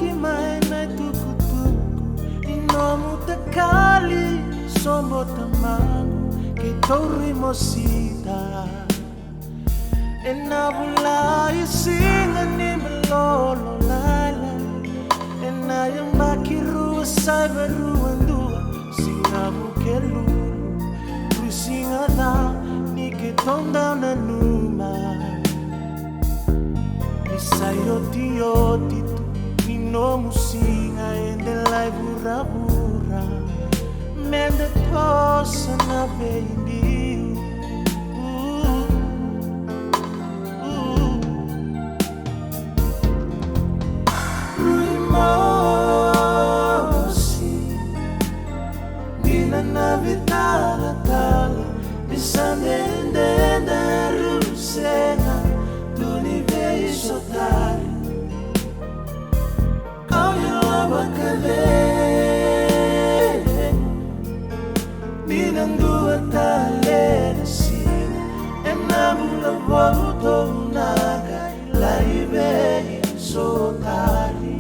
kimaena tukutuku inomu takali sombo tamangu kitori mosita enabula isinga ni melolo lala enayang bakiru saberu andua singabu kelulu rusinga da ni kitonda na numa isayoti yoti tu no musinga ende lai bura bura mende posa na veindi ruimosi dina na vitala tala bisandende rusena tuni vei sotari Binandua talena sina enabula volto naga laive sotari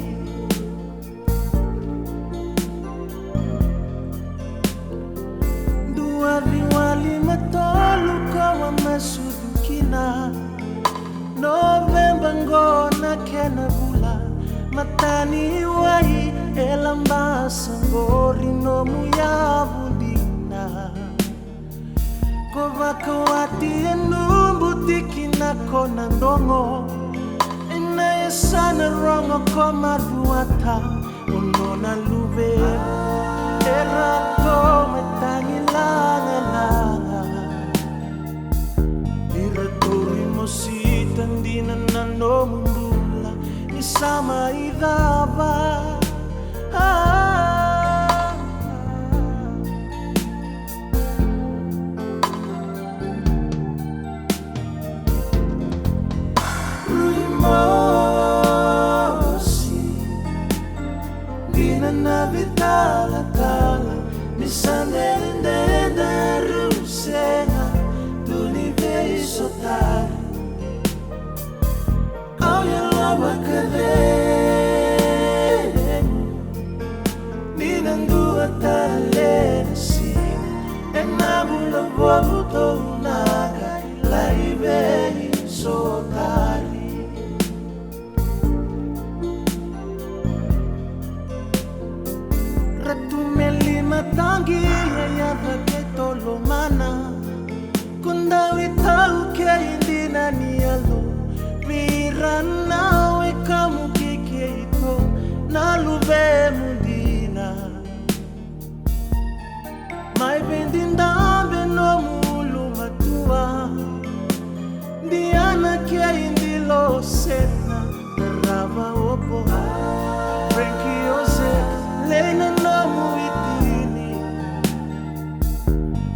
dua viwali matolu kawa masudukina November ngona kena bula matani wai elambasa ngori no muyabundina kovaka wati enumbu tikina kona ndongo ena esana rongo koma duata unona luve erato metangi langa langa iratori mosita ndina nando mundula sama idava ruimosi dina na vitala tala misandende rusena tuni vei sotari oh ya lava Ninandua talena sina enabula volto naga laive sotari Ratumeli matangi ya vaketo lomana kundawi tau ke indina nialo Mirana we kamu kikeito naluve mudina Mai vendindambe no mulu matua Diana kia indilo setna Rava opo Frankie Ose Lena no muitini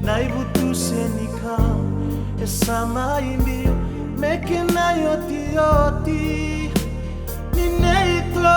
Naibutu senika Esama imbio Mekena yoti yoti Nine itlo